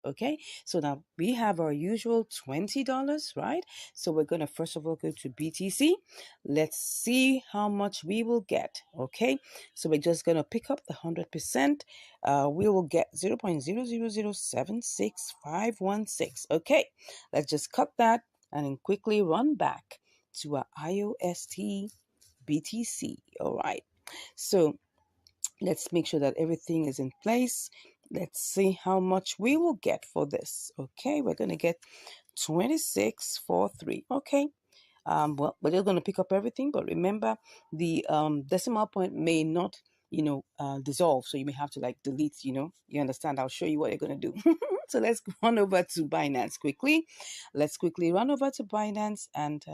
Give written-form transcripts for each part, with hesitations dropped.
Okay, so now we have our usual $20, right? So we're going to first of all go to BTC. Let's see how much we will get. Okay, so we're just going to pick up the 100%. We will get 0.000765516. Okay, let's just cut that and then quickly run back to our IOST BTC. All right, so let's make sure that everything is in place. Let's see how much we will get for this. Okay, we're going to get 2643. Okay, well, we're just going to pick up everything, but remember the decimal point may not, dissolve, so you may have to like delete, you understand. I'll show you what you're going to do. So let's run over to Binance quickly. Let's quickly run over to Binance, and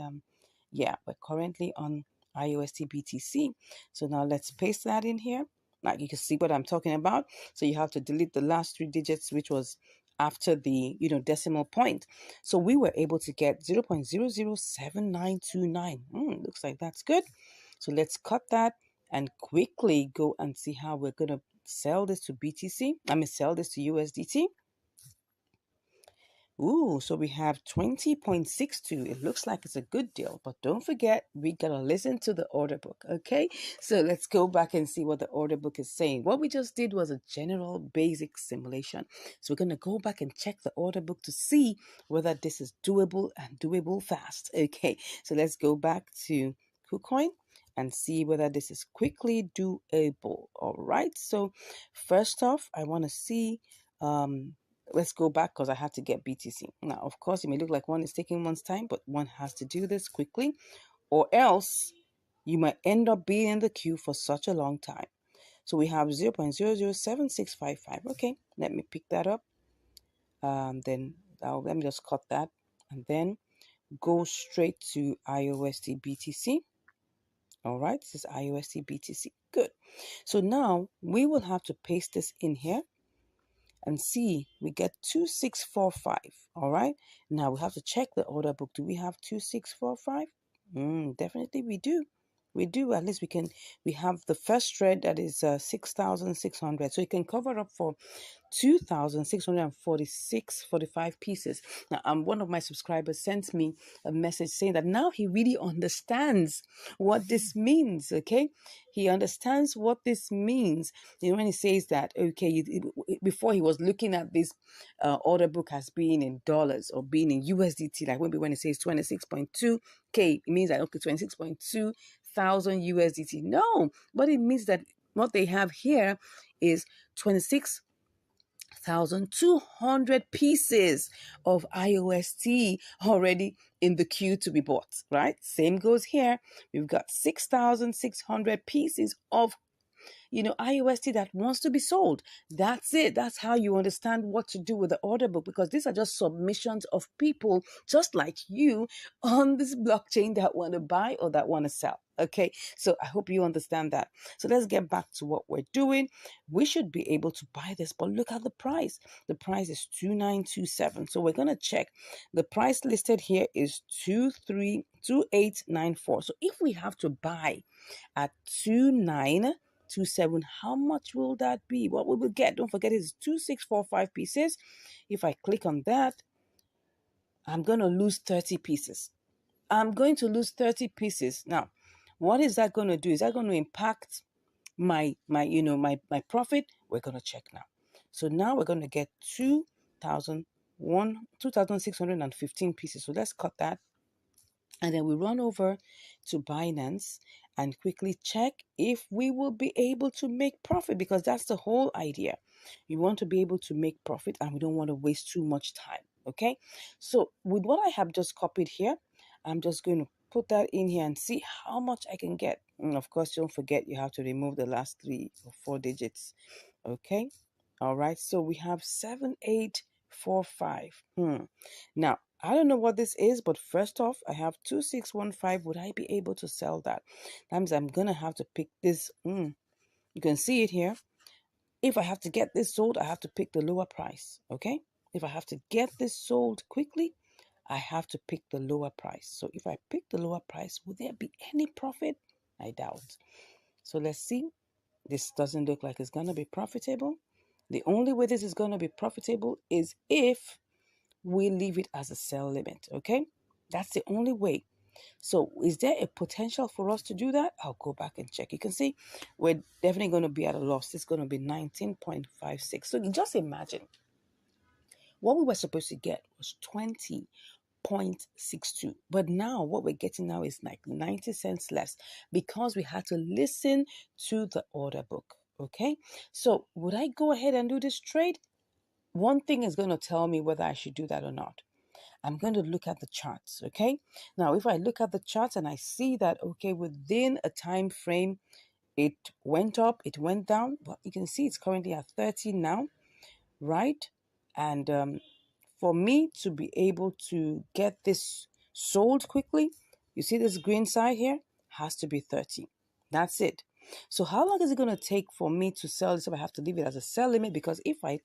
yeah, we're currently on IOST BTC. So now let's paste that in here. Now you can see what I'm talking about. So you have to delete the last 3 digits, which was after the decimal point. So we were able to get 0.007929. Looks like that's good. So let's cut that and quickly go and see how we're going to sell this to BTC. Sell this to USDT. Ooh, so we have 20.62. It looks like it's a good deal, but don't forget, we gotta listen to the order book, okay? So let's go back and see what the order book is saying. What we just did was a general basic simulation. So we're gonna go back and check the order book to see whether this is doable and doable fast, okay? So let's go back to KuCoin and see whether this is quickly doable. All right, so first off, I want to see let's go back because I had to get BTC. Now, of course, it may look like one is taking one's time, but one has to do this quickly, or else you might end up being in the queue for such a long time. So we have 0.007655. Okay, let me pick that up. Then let me just cut that and then go straight to IOST BTC. All right, this is IOST BTC. Good. So now we will have to paste this in here and see, we get 2645. All right, now we have to check the order book. Do we have 2645? Definitely we do. We do. At least we have the first trade that is 6,600, so it can cover up for 2,645 pieces. Now, one of my subscribers sent me a message saying that now he really understands what this means. Okay, he understands what this means. When he says that, okay, before he was looking at this order book as being in dollars or being in USDT, like when it says 26.2K, it means that okay, 26.2 thousand USDT. No, but it means that what they have here is 26,200 pieces of IOST already in the queue to be bought, right? Same goes here. We've got 6,600 pieces of IOST that wants to be sold. That's it. That's how you understand what to do with the order book, because these are just submissions of people just like you on this blockchain that want to buy or that want to sell. Okay, so I hope you understand that. So let's get back to what we're doing. We should be able to buy this, but look at the price. The price is 2927. So we're going to check. The price listed here is 2894. So if we have to buy at 2927, how much will that be? What we will get, don't forget, is 2645 pieces. If I click on that, I'm going to lose 30 pieces. I'm going to lose 30 pieces. Now, what is that going to do? Is that going to impact my profit? We're going to check now. So now we're going to get 2,615 pieces. So let's cut that. And then we run over to Binance and quickly check if we will be able to make profit, because that's the whole idea. You want to be able to make profit and we don't want to waste too much time. Okay. So with what I have just copied here, I'm just going to put that in here and see how much I can get. And of course, don't forget you have to remove the last 3 or 4 digits. Okay. All right. So we have 7845. Now, I don't know what this is, but first off, I have 2615. Would I be able to sell that? That means I'm going to have to pick this. You can see it here. If I have to get this sold, I have to pick the lower price. Okay. If I have to get this sold quickly, I have to pick the lower price. So if I pick the lower price, will there be any profit? I doubt. So let's see. This doesn't look like it's going to be profitable. The only way this is going to be profitable is if we leave it as a sell limit, okay? That's the only way. So is there a potential for us to do that? I'll go back and check. You can see we're definitely going to be at a loss. It's going to be 19.56. So just imagine what we were supposed to get was 20.62. But now what we're getting now is like 90 cents less because we had to listen to the order book. Okay. So would I go ahead and do this trade? One thing is going to tell me whether I should do that or not. I'm going to look at the charts, okay? Now, if I look at the charts and I see that, okay, within a time frame, it went up, it went down, but you can see it's currently at 30 now, right? And for me to be able to get this sold quickly, you see this green side here, has to be 30. That's it. So how long is it going to take for me to sell this if I have to leave it as a sell limit? Because if I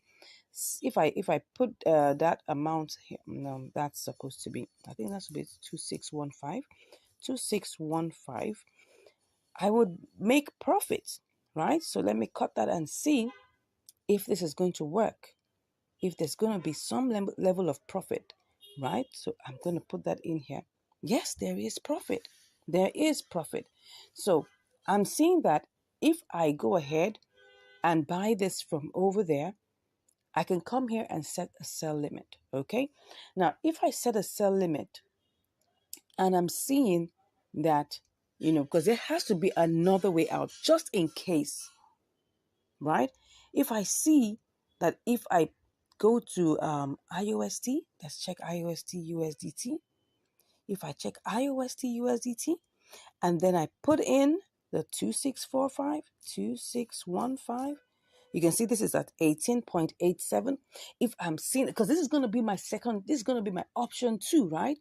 put that amount here, no, that's supposed to be, I think that's supposed to be 2615, I would make profit, right? So let me cut that and see if this is going to work, if there's going to be some level of profit, right? So I'm going to put that in here. Yes, there is profit. There is profit. So I'm seeing that if I go ahead and buy this from over there, I can come here and set a sell limit, okay? Now, if I set a sell limit and I'm seeing that, because there has to be another way out just in case, right? If I see that if I go to IOST, let's check IOST USDT. If I check IOST USDT and then I put in the 2645, 2615, you can see this is at 18.87. If I'm seeing, because this is going to be my this is going to be my option 2, right?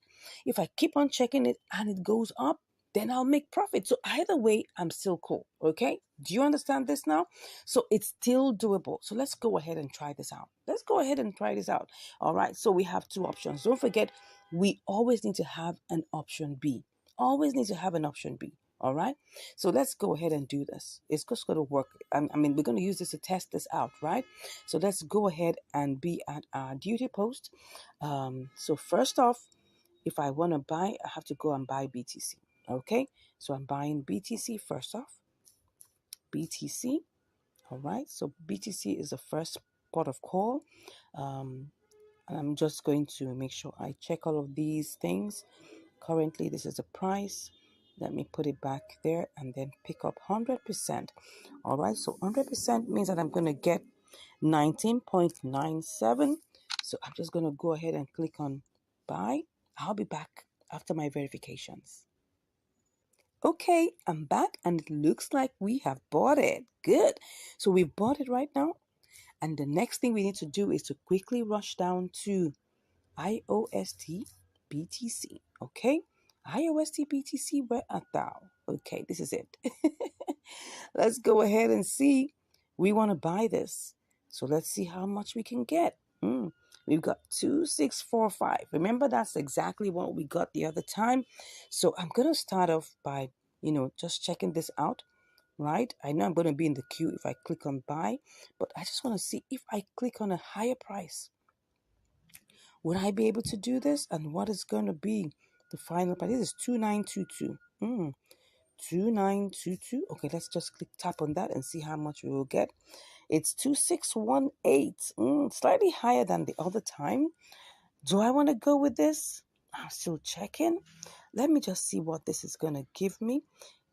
If I keep on checking it and it goes up, then I'll make profit. So either way, I'm still cool, okay? Do you understand this now? So it's still doable. So let's go ahead and try this out. Let's go ahead and try this out. All right, so we have 2 options. Don't forget, we always need to have an option B. Always need to have an option B. All right, so let's go ahead and do this. It's just going to work. I mean, we're going to use this to test this out, right? So let's go ahead and be at our duty post. So first off, if I want to buy, I have to go and buy BTC. Okay, so I'm buying BTC first off. BTC. All right, so BTC is the first port of call. And I'm just going to make sure I check all of these things. Currently, this is the price. Let me put it back there and then pick up 100%. All right, so 100% means that I'm going to get 19.97. So I'm just going to go ahead and click on buy. I'll be back after my verifications. Okay, I'm back and it looks like we have bought it. Good. So we bought it right now. And the next thing we need to do is to quickly rush down to IOST BTC. Okay, IOST BTC, where art thou? Okay, this is it. Let's go ahead and see. We want to buy this. So let's see how much we can get. We've got 2645. Remember, that's exactly what we got the other time. So I'm going to start off by, just checking this out, right? I know I'm going to be in the queue if I click on buy, but I just want to see if I click on a higher price. Would I be able to do this? And what is going to be the final price? This is 2922. 2922. Okay, let's just tap on that and see how much we will get. It's 2618. Slightly higher than the other time. Do I want to go with this? I'm still checking. Let me just see what this is going to give me.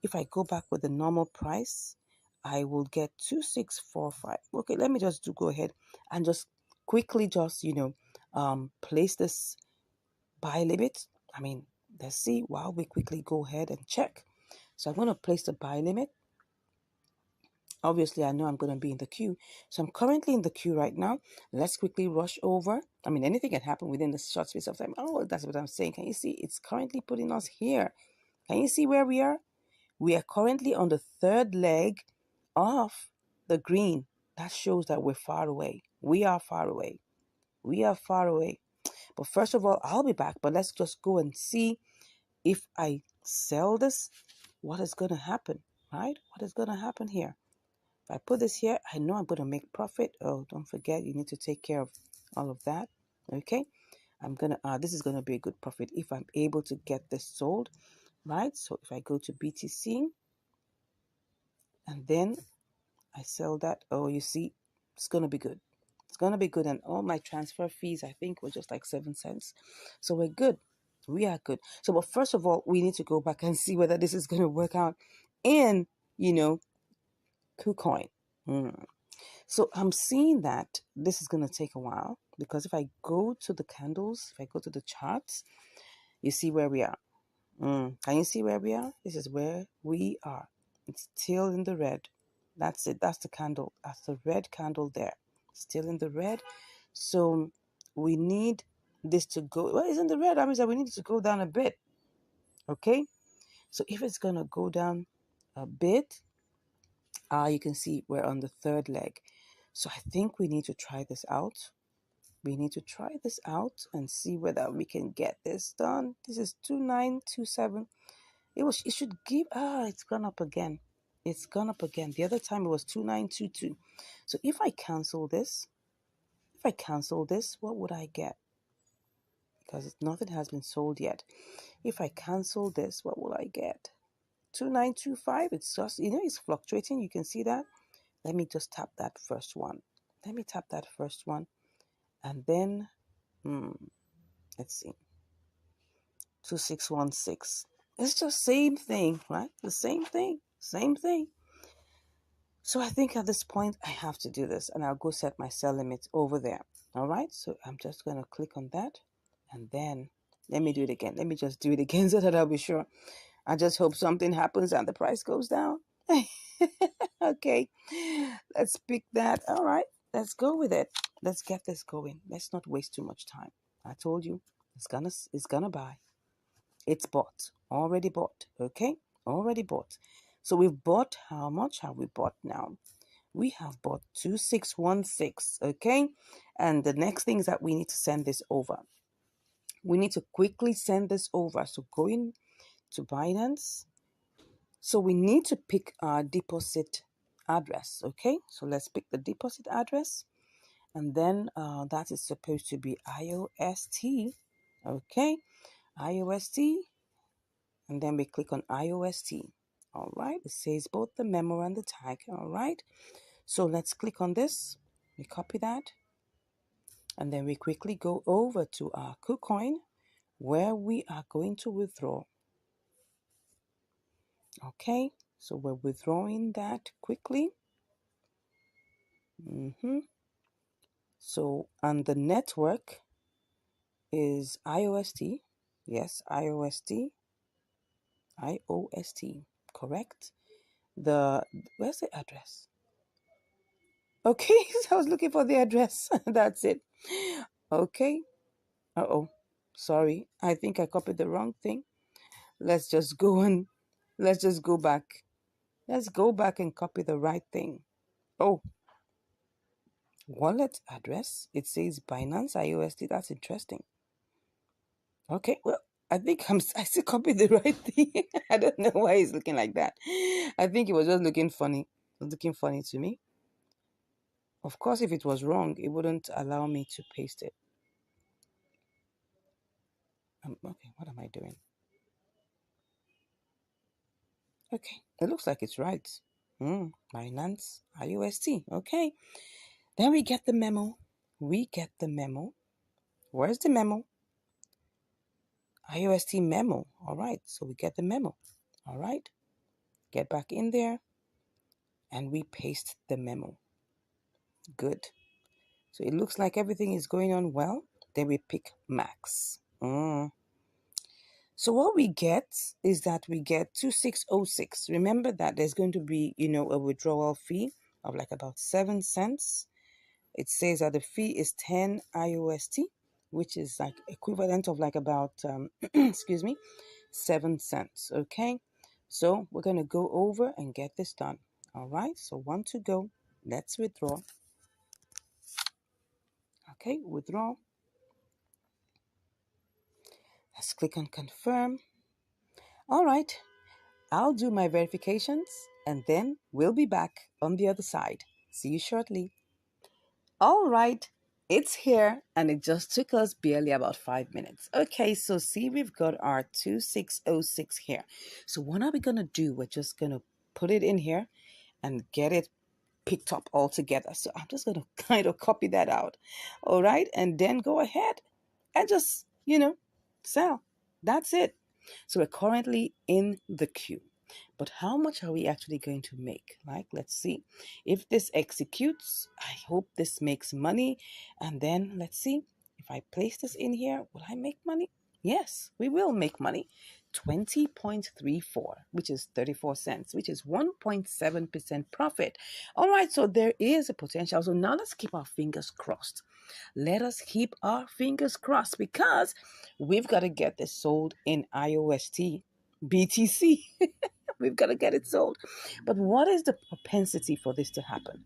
If I go back with the normal price, I will get 2645. Okay, let me just go ahead and just quickly just, place this buy limit. I mean, let's see while we quickly go ahead and check. So I'm going to place the buy limit. Obviously, I know I'm going to be in the queue. So I'm currently in the queue right now. Let's quickly rush over. I mean, anything can happen within the short space of time. Oh, that's what I'm saying. Can you see? It's currently putting us here. Can you see where we are? We are currently on the 3rd leg of the green. That shows that we're far away. We are far away. We are far away. But first of all, I'll be back. But let's just go and see if I sell this, what is going to happen, right? What is going to happen here? If I put this here, I know I'm going to make profit. Oh, don't forget, you need to take care of all of that. Okay. I'm going to, this is going to be a good profit if I'm able to get this sold, right? So if I go to BTC and then I sell that, oh, you see, it's going to be good. It's going to be good. And all my transfer fees, I think, were just like 7 cents. So we're good. We are good. So, but first of all, we need to go back and see whether this is going to work out in, KuCoin. So I'm seeing that this is going to take a while, because if I go to the candles, if I go to the charts, you see where we are. Can you see where we are? This is where we are. It's still in the red. That's it. That's the candle. That's the red candle there. Still in the red. So we need this to go. Well, it's in the red. That means that we need it to go down a bit. Okay. So if it's going to go down a bit, you can see we're on the third leg. So I think we need to try this out. We need to try this out and see whether we can get this done. This is 2927. It should give, it's gone up again. It's gone up again. The other time it was 2922. So if I cancel this, what would I get? Because nothing has been sold yet. If I cancel this, what will I get? 2925. It's just, it's fluctuating. You can see that. Let me just tap that first one. And then, let's see. 2616. It's just same thing, right? The same thing. So I think at this point I have to do this, and I'll go set my sell limit over there. All right. So I'm just going to click on that, and then let me do it again. Let me just do it again so that I'll be sure. I just hope something happens and the price goes down. Okay. Let's pick that. All right. Let's go with it. Let's get this going. Let's not waste too much time. I told you it's gonna buy. It's bought. Already bought. Okay? Already bought. So we've bought, how much have we bought now? We have bought 2616. Okay? And the next thing is that we need to send this over. We need to quickly send this over. So going to Binance. So we need to pick our deposit address. Okay? So let's pick the deposit address. And then that is supposed to be IOST. Okay? IOST. And then we click on IOST. All right. It says both the memo and the tag. All right. So let's click on this. We copy that. And then we quickly go over to our KuCoin where we are going to withdraw. Okay. So we're withdrawing that quickly. So, and the network is IOST. Yes, IOST. IOST. Correct. Where's the address? Okay, so I was looking for the address. That's it. Okay. Uh-oh. Sorry. I think I copied the wrong thing. Let's just go back. Let's go back and copy the right thing. Oh. Wallet address. It says Binance IOST. That's interesting. Okay, well, I think I still copied the right thing. I don't know why it's looking like that. I think it was just looking funny. It was looking funny to me. Of course, if it was wrong, it wouldn't allow me to paste it. Okay, what am I doing? Okay, it looks like it's right. Binance IOST. Okay, then we get the memo. Where's the memo? IOST memo. All right, so we get the memo. All right, get back in there, and we paste the memo. Good. So it looks like everything is going on well. Then we pick max. So what we get is that we get 2606. Remember that there's going to be, a withdrawal fee of like about 7 cents. It says that the fee is 10 IOST, which is like equivalent of like about, 7 cents. Okay. So we're going to go over and get this done. All right. So 1 to go. Let's withdraw. Okay. Withdraw. Let's click on confirm. All right. I'll do my verifications and then we'll be back on the other side. See you shortly. All right, it's here and it just took us barely about 5 minutes. Okay, so see, we've got our 2606 here. So what are we going to do? We're just going to put it in here and get it picked up all together. So I'm just going to kind of copy that out. All right, and then go ahead and just, sell. That's it. So we're currently in the queue. But how much are we actually going to make? Like, let's see. If this executes, I hope this makes money. And then let's see. If I place this in here, will I make money? Yes, we will make money. 20.34, which is 34 cents, which is 1.7% profit. All right, so there is a potential. So now let's keep our fingers crossed. Let us keep our fingers crossed because we've got to get this sold in IOST BTC. We've got to get it sold. But what is the propensity for this to happen?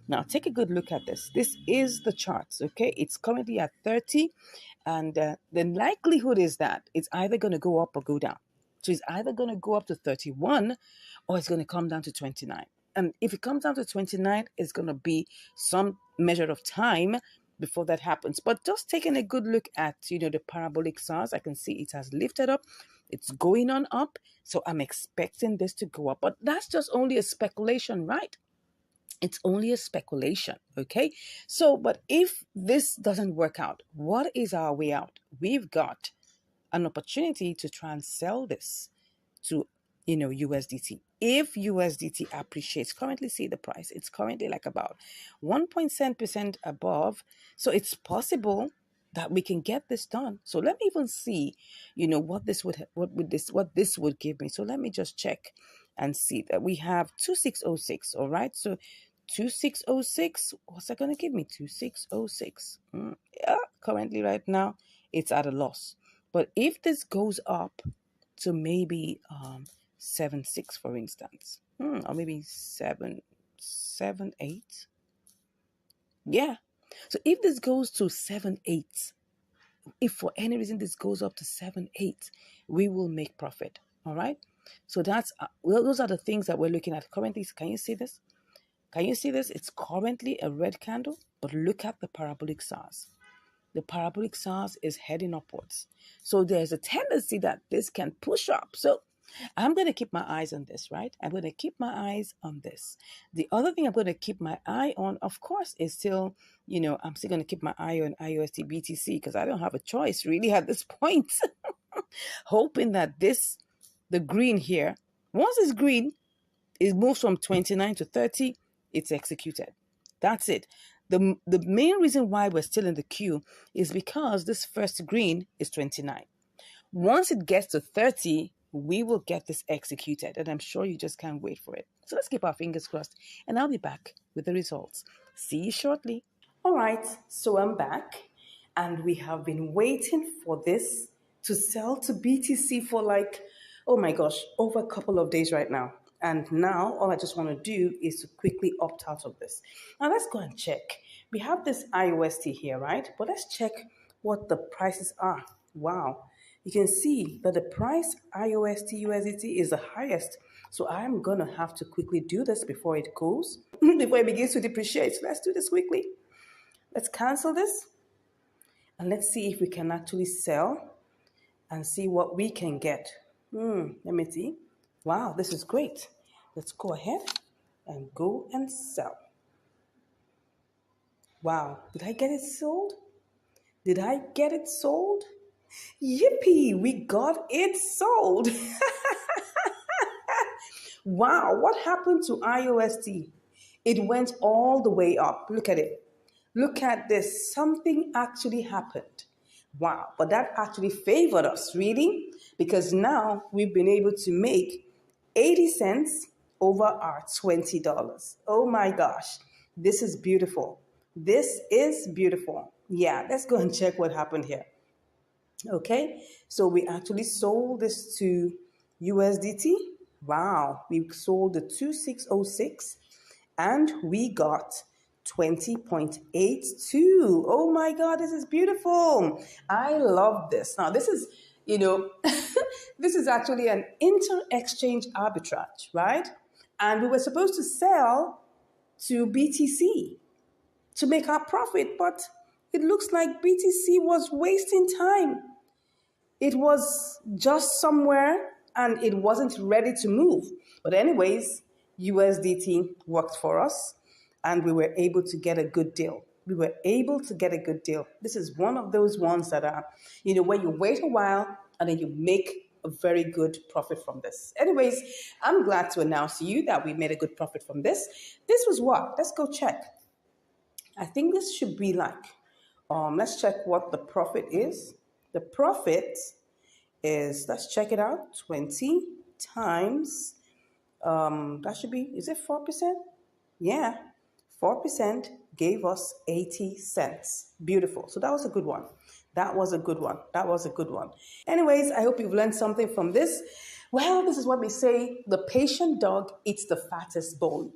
Now, take a good look at this. This is the charts, okay? It's currently at 30, and the likelihood is that it's either going to go up or go down. So it's either going to go up to 31 or it's going to come down to 29. And if it comes down to 29, it's going to be some measure of time before that happens. But just taking a good look at, the parabolic SARS, I can see it has lifted up. It's going on up. So I'm expecting this to go up. But that's just only a speculation, right? It's only a speculation, okay? So, but if this doesn't work out, what is our way out? We've got an opportunity to try and sell this to, USDT. If USDT appreciates, currently see the price, it's currently like about 1.7% above. So it's possible that we can get this done. So let me even see, what this would give me. So let me just check and see that we have 2606. All right. So 2606, what's that going to give me? 2606. Yeah, currently right now it's at a loss. But if this goes up to maybe 7.6, for instance, or maybe 7.8. Yeah. So if this goes to 7.8, if for any reason this goes up to 7.8, we will make profit. All right. So that's those are the things that we're looking at currently. Can you see this? Can you see this? It's currently a red candle, but look at the parabolic SARS. The parabolic SARS is heading upwards. So there's a tendency that this can push up. So I'm going to keep my eyes on this, right? I'm going to keep my eyes on this. The other thing I'm going to keep my eye on, of course, is still, I'm still going to keep my eye on IOST BTC because I don't have a choice really at this point. Hoping that the green here, once it's green, it moves from 29 to 30, it's executed. That's it. The main reason why we're still in the queue is because this first green is 29. Once it gets to 30, we will get this executed, and I'm sure you just can't wait for it. So let's keep our fingers crossed, and I'll be back with the results. See you shortly. All right, so I'm back, and we have been waiting for this to sell to BTC for oh my gosh, over a couple of days right now. And now all I just want to do is to quickly opt out of this. Now let's go and check. We have this IOST here, right? But let's check what the prices are. Wow. You can see that the price IOST USDT is the highest. So I'm going to have to quickly do this before it goes, before it begins to depreciate. So let's do this quickly. Let's cancel this. And let's see if we can actually sell and see what we can get. Let me see. Wow, this is great. Let's go ahead and go and sell. Wow, did I get it sold? Did I get it sold? Yippee, we got it sold. Wow, what happened to IOST? It went all the way up. Look at it. Look at this. Something actually happened. Wow, but that actually favored us, really, because now we've been able to make 80 cents over our $20. Oh my gosh, this is beautiful. This is beautiful. Yeah, let's go and check what happened here. Okay, so we actually sold this to USDT. Wow, we sold the 2606 and we got 20.82. Oh my God, this is beautiful. I love this. Now, this is you know, this is actually an inter-exchange arbitrage, right? And we were supposed to sell to BTC to make our profit, but it looks like BTC was wasting time. It was just somewhere and it wasn't ready to move. But, anyways, USDT worked for us and we were able to get a good deal. We were able to get a good deal. This is one of those ones that are, when you wait a while and then you make a very good profit from this. Anyways, I'm glad to announce to you that we made a good profit from this. This was what? Let's go check. I think this should be like, let's check what the profit is. The profit is, let's check it out, 20 times, that should be, is it 4%? Yeah, 4% gave us 80 cents. Beautiful. So that was a good one. That was a good one. That was a good one. Anyways, I hope you've learned something from this. Well, this is what we say, the patient dog eats the fattest bone.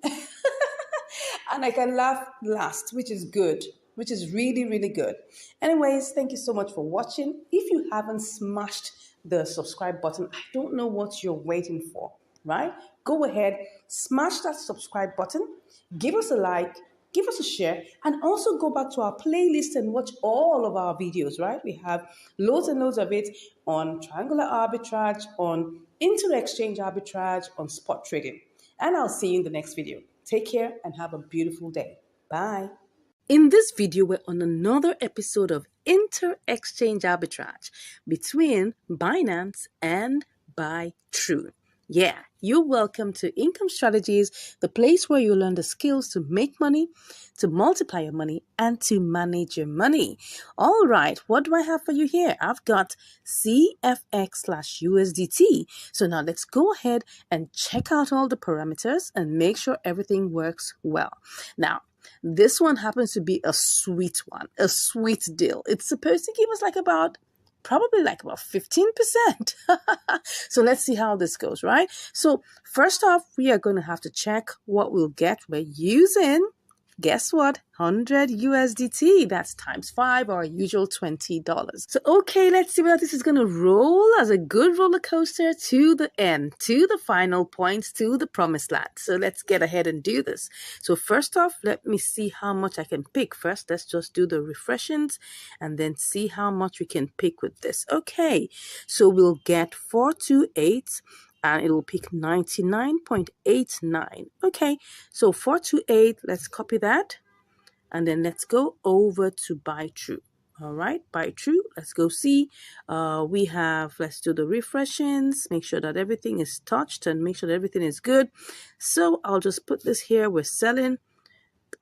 And I can laugh last, which is good, which is really, really good. Anyways, thank you so much for watching. If you haven't smashed the subscribe button, I don't know what you're waiting for, right? Go ahead, smash that subscribe button, give us a like, give us a share, and also go back to our playlist and watch all of our videos, right? We have loads and loads of it on triangular arbitrage, on inter-exchange arbitrage, on spot trading. And I'll see you in the next video. Take care and have a beautiful day. Bye. In this video, we're on another episode of inter-exchange arbitrage between Binance and Arbitrage. Yeah, you're welcome to Income Strategies, the place where you learn the skills to make money, to multiply your money, and to manage your money. All right, what do I have for you here? I've got CFX/USDT. So now let's go ahead and check out all the parameters and make sure everything works well. Now, this one happens to be a sweet one, a sweet deal. It's supposed to give us probably about 15%. So let's see how this goes, right? So first off, we are going to have to check what we'll get. We're using, guess what? 100 USDT. That's times 5, our usual $20. So, okay, let's see whether this is going to roll as a good roller coaster to the end, to the final points, to the promised land. So let's get ahead and do this. So first off, let me see how much I can pick. First, let's just do the refreshings and then see how much we can pick with this. Okay, so we'll get 428. And it will pick 99.89. Okay, so 428, let's copy that. And then let's go over to Arbitrage. All right, Arbitrage, let's go see. Let's do the refreshings, make sure that everything is touched and make sure that everything is good. So I'll just put this here. We're selling.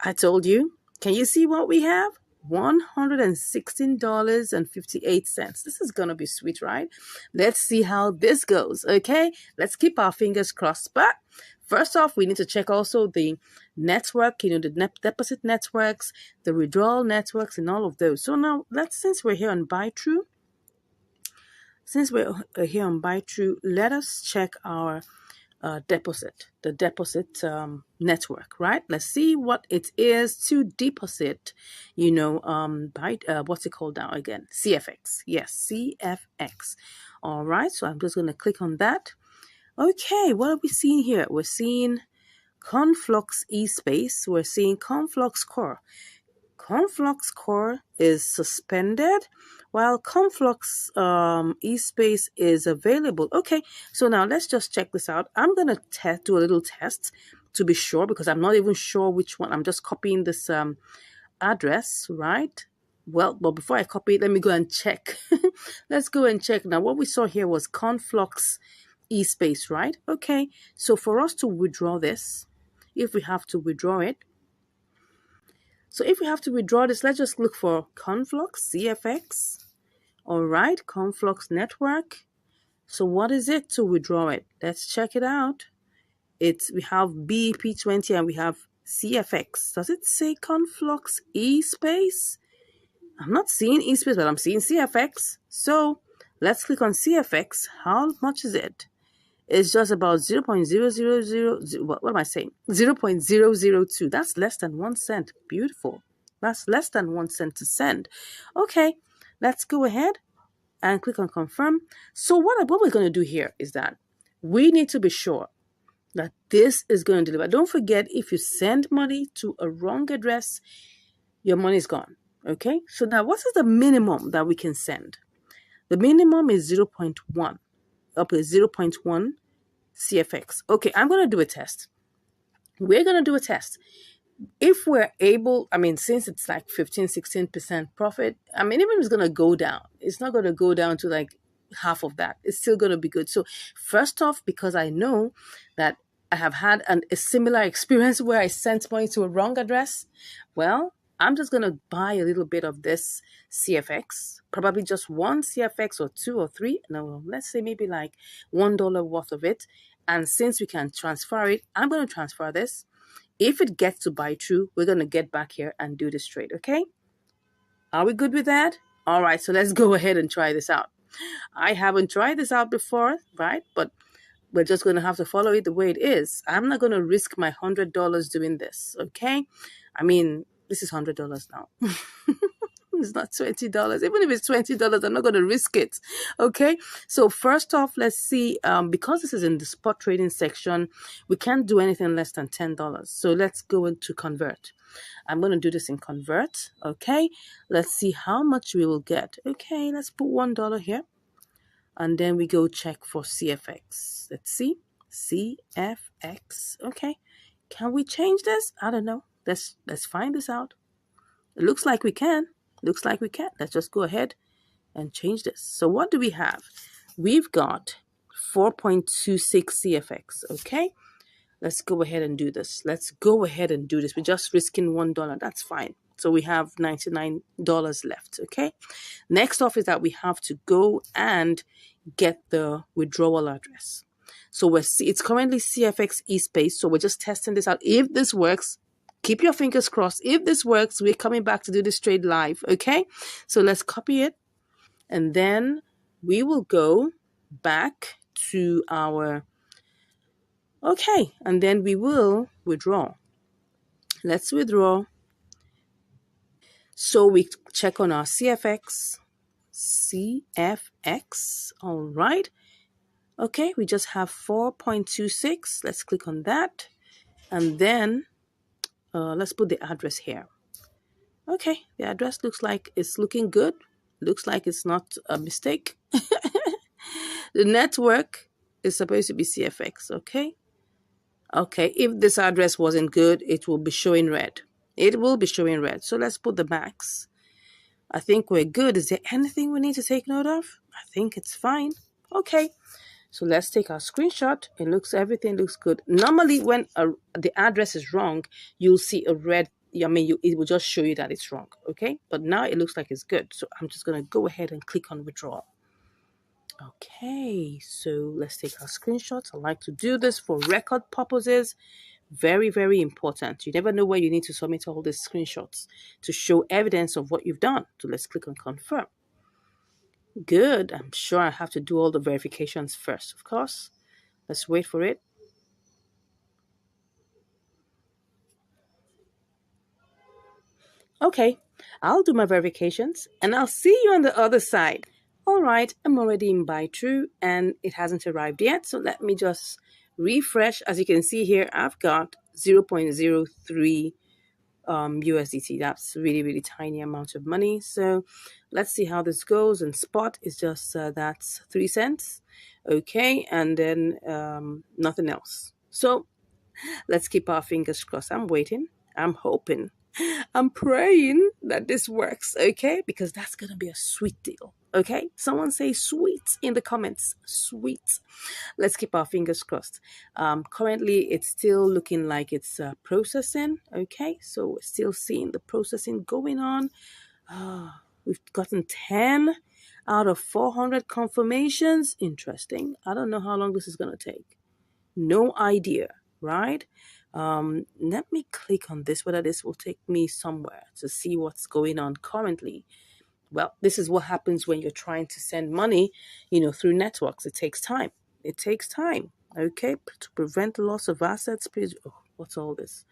I told you. Can you see what we have? $116.58. This is going to be sweet, right? Let's see how this goes, okay? Let's keep our fingers crossed. But first off, we need to check also the network, the deposit networks, the withdrawal networks, and all of those. So now, since we're here on Arbitrage, let us check our the deposit network, right? Let's see what it is to deposit, what's it called now again? CFX. Yes, CFX. All right, so I'm just going to click on that. Okay, what are we seeing here? We're seeing Conflux eSpace. We're seeing Conflux Core. Conflux Core is suspended while Conflux eSpace is available. Okay, so now let's just check this out. I'm going to do a little test to be sure because I'm not even sure which one. I'm just copying this address, right? Well, but before I copy it, let me go and check. Let's go and check. Now, what we saw here was Conflux eSpace, right? Okay, so for us to withdraw this, if we have to withdraw it, let's just look for Conflux, CFX. All right, Conflux network. So what is it to withdraw it? Let's check it out. We have BEP20 and we have CFX. Does it say Conflux eSpace? I'm not seeing eSpace, but I'm seeing CFX. So let's click on CFX. How much is it? It's just about 0.000, what am I saying? 0.002. That's less than 1 cent. Beautiful. That's less than 1 cent to send. Okay, let's go ahead and click on confirm. So what we're going to do here is that we need to be sure that this is going to deliver. Don't forget, if you send money to a wrong address, your money is gone. Okay, so now what is the minimum that we can send? The minimum is 0.1 up to 0.1 CFX. Okay, I'm going to do a test. We're going to do a test. If we're able, I mean, since it's like 15-16% profit, I mean, even if it's going to go down, it's not going to go down to like half of that. It's still going to be good. So first off, because I know that I have had a similar experience where I sent money to a wrong address, well, I'm just going to buy a little bit of this CFX, probably just one CFX or two or three. No, let's say maybe like $1 worth of it. And since we can transfer it, I'm going to transfer this. If it gets to buy through, we're going to get back here and do this trade, okay? Are we good with that? All right, so let's go ahead and try this out. I haven't tried this out before, right? But we're just going to have to follow it the way it is. I'm not going to risk my $100 doing this, okay? I mean, this is $100 now. It's not $20. Even if it's $20, I'm not going to risk it. Okay. So first off, let's see. Because this is in the spot trading section, we can't do anything less than $10. So let's go into convert. I'm going to do this in convert. Okay. Let's see how much we will get. Okay. Let's put $1 here. And then we go check for CFX. Let's see. CFX. Okay. Can we change this? I don't know. Let's find this out. It looks like we can. Looks like we can. Let's just go ahead and change this. So what do we have? We've got 4.26 CFX. Okay. Let's go ahead and do this. Let's go ahead and do this. We're just risking $1. That's fine. So we have $99 left. Okay. Next off is that we have to go and get the withdrawal address. So it's currently CFX e-space. So we're just testing this out. If this works, keep your fingers crossed. If this works, we're coming back to do this trade live. Okay. So let's copy it. And then we will go back to our, okay. And then we will withdraw. Let's withdraw. So we check on our CFX. All right. Okay. We just have 4.26. Let's click on that. And then let's put the address here. Okay, the address looks like it's looking good. Looks like it's not a mistake. The network is supposed to be CFX, okay? Okay, if this address wasn't good, it will be showing red. It will be showing red. So let's put the max. I think we're good. Is there anything we need to take note of? I think it's fine. Okay. So let's take our screenshot. Everything looks good. Normally, when the address is wrong, you'll see a red. It will just show you that it's wrong. Okay. But now it looks like it's good. So I'm just going to go ahead and click on withdraw. Okay. So let's take our screenshots. I like to do this for record purposes. Very, very important. You never know where you need to submit all these screenshots to show evidence of what you've done. So let's click on confirm. Good. I'm sure I have to do all the verifications first, of course. Let's wait for it. Okay, I'll do my verifications and I'll see you on the other side. All right, I'm already in buy true and it hasn't arrived yet. So let me just refresh. As you can see here, I've got 0.03 USDT. That's really, really tiny amount of money. So let's see how this goes. And spot is just that's 3 cents. Okay, and then nothing else. So let's keep our fingers crossed. I'm waiting. I'm hoping. I'm praying that this works. Okay, because that's gonna be a sweet deal. Okay, someone say sweet in the comments. Sweet. Let's keep our fingers crossed. Currently, it's still looking like it's processing. Okay, so we're still seeing the processing going on. We've gotten 10 out of 400 confirmations. Interesting. I don't know how long this is going to take. No idea, right? Let me click on this, whether this will take me somewhere to see what's going on currently. Well, this is what happens when you're trying to send money, through networks. It takes time. It takes time. Okay, to prevent loss of assets, please. Oh, what's all this?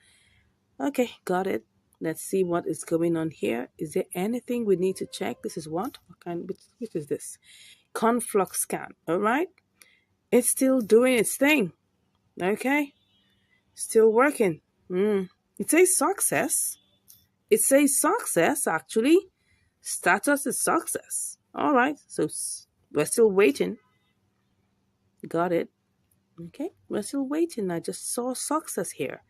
Okay, got it. Let's see what is going on here. Is there anything we need to check? This is what kind, which is this? Conflux scan. All right. It's still doing its thing. Okay. Still working. It says success. It says success, actually. Status is success. All right. So we're still waiting. Got it. Okay. We're still waiting. I just saw success here.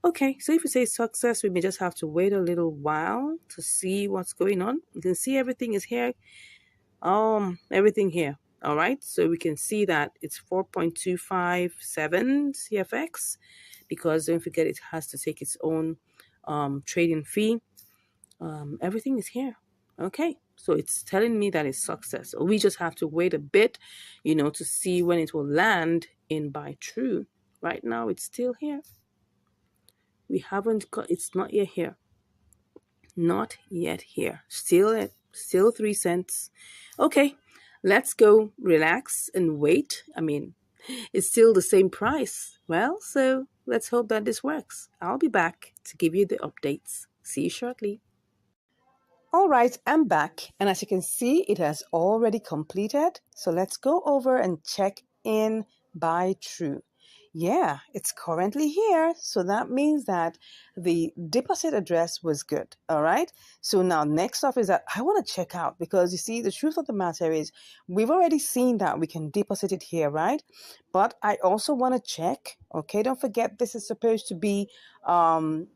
Okay. So if we say success, we may just have to wait a little while to see what's going on. You can see everything is here. Everything here. All right. So we can see that it's 4.257 CFX, because don't forget it has to take its own trading fee. Everything is here. Okay, so it's telling me that it's success. We just have to wait a bit, to see when it will land in buy true. Right now, it's still here. We haven't got, it's not yet here. Not yet here. Still 3 cents. Okay, let's go relax and wait. I mean, it's still the same price. Well, so let's hope that this works. I'll be back to give you the updates. See you shortly. All right, I'm back, and as you can see, it has already completed. So let's go over and check in buy true. Yeah, it's currently here. So that means that the deposit address was good. All right. So now next up is that I want to check out, because you see, the truth of the matter is we've already seen that we can deposit it here, right? But I also want to check. Okay, don't forget this is supposed to be $1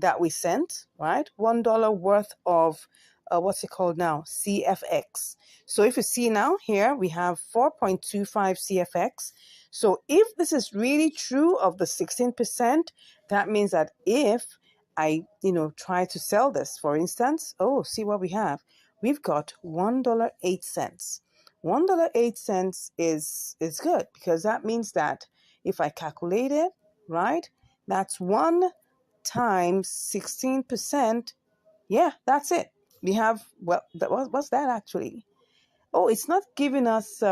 that we sent, right? $1 worth of what's it called now? CFX. So if you see now here, we have 4.25 CFX. So if this is really true of the 16%, that means that if I, try to sell this, for instance, see what we have. We've got $1.08. $1.08 is good, because that means that if I calculate it, right, that's 1 times 16%. Yeah, that's it. We have, well, what's that actually? Oh, it's not giving us,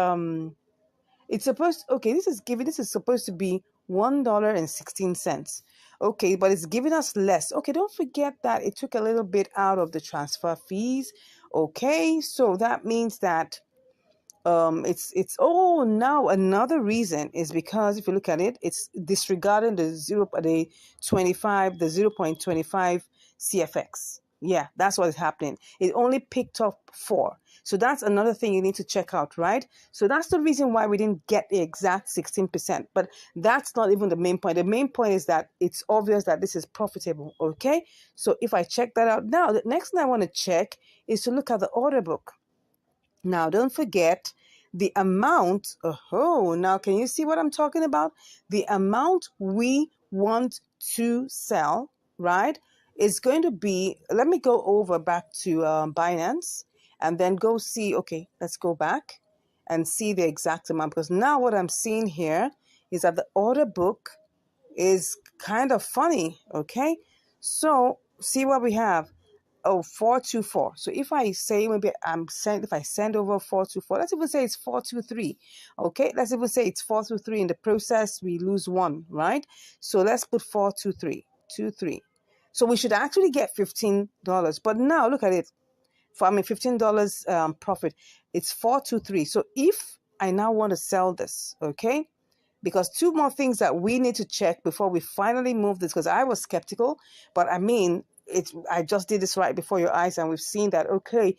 it's supposed, okay, this is supposed to be $1.16. Okay, but it's giving us less. Okay, don't forget that it took a little bit out of the transfer fees. Okay, so that means that now another reason is because if you look at it, it's disregarding the 0.25 CFX. Yeah, that's what is happening. It only picked up 4. So that's another thing you need to check out, right? So that's the reason why we didn't get the exact 16%. But that's not even the main point. The main point is that it's obvious that this is profitable, okay? So if I check that out now, the next thing I want to check is to look at the order book. Now, don't forget the amount. Now can you see what I'm talking about? The amount we want to sell, right, is going to be, let me go over back to Binance and then go see, okay, let's go back and see the exact amount, because now what I'm seeing here is that the order book is kind of funny, okay? So see what we have. 424. So if I say maybe if I send over 424, let's even say it's 423. Okay, let's even say it's 423. In the process, we lose 1, right? So let's put 423. So we should actually get $15. But now look at it. $15 profit. It's 423. So if I now want to sell this, okay, because 2 more things that we need to check before we finally move this, because I was skeptical, but I mean, I just did this right before your eyes, and we've seen that, okay,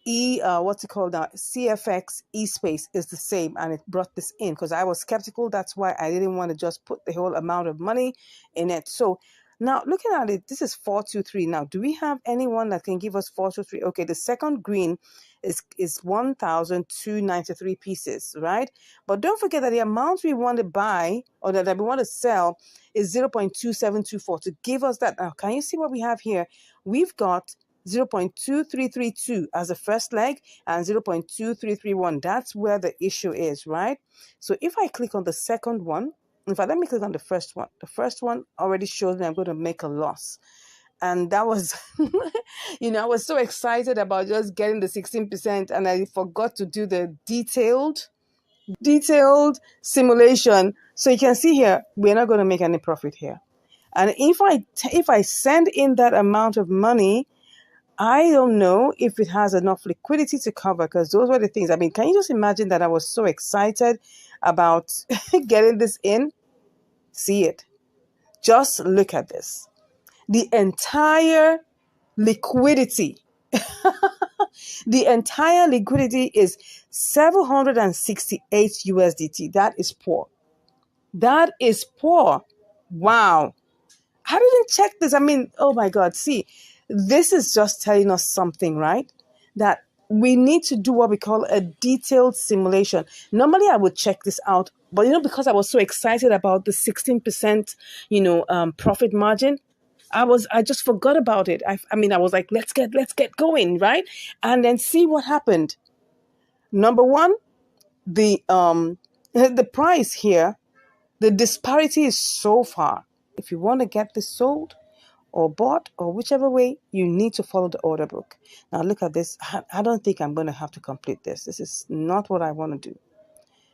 what's it called now? CFX eSpace is the same, and it brought this in because I was skeptical. That's why I didn't want to just put the whole amount of money in it. So now looking at it, this is 423. Now, do we have anyone that can give us 423? Okay, the second green is 1,293 pieces, right? But don't forget that the amount we want to buy or that we want to sell is 0.2724 to give us that. Now, can you see what we have here? We've got 0.2332 as the first leg and 0.2331. That's where the issue is, right? So if I click on the second one, in fact, let me click on the first one. The first one already shows me I'm going to make a loss. And that was, I was so excited about just getting the 16%, and I forgot to do the detailed simulation. So you can see here, we're not going to make any profit here. And if I send in that amount of money, I don't know if it has enough liquidity to cover, because those were the things. I mean, can you just imagine that I was so excited about getting this in? See it. Just look at this. The entire liquidity, the entire liquidity is 768 USDT. That is poor. That is poor. Wow. I didn't check this. I mean, oh my God. See, this is just telling us something, right? That we need to do what we call a detailed simulation. Normally, I would check this out, but because I was so excited about the 16%, profit margin, I just forgot about it. I mean, I was like, let's get going, right? And then see what happened. Number one, the the price here, the disparity is so far. If you want to get this sold or bought or whichever way, you need to follow the order book. Now look at this. I don't think I'm going to have to complete this. This is not what I want to do,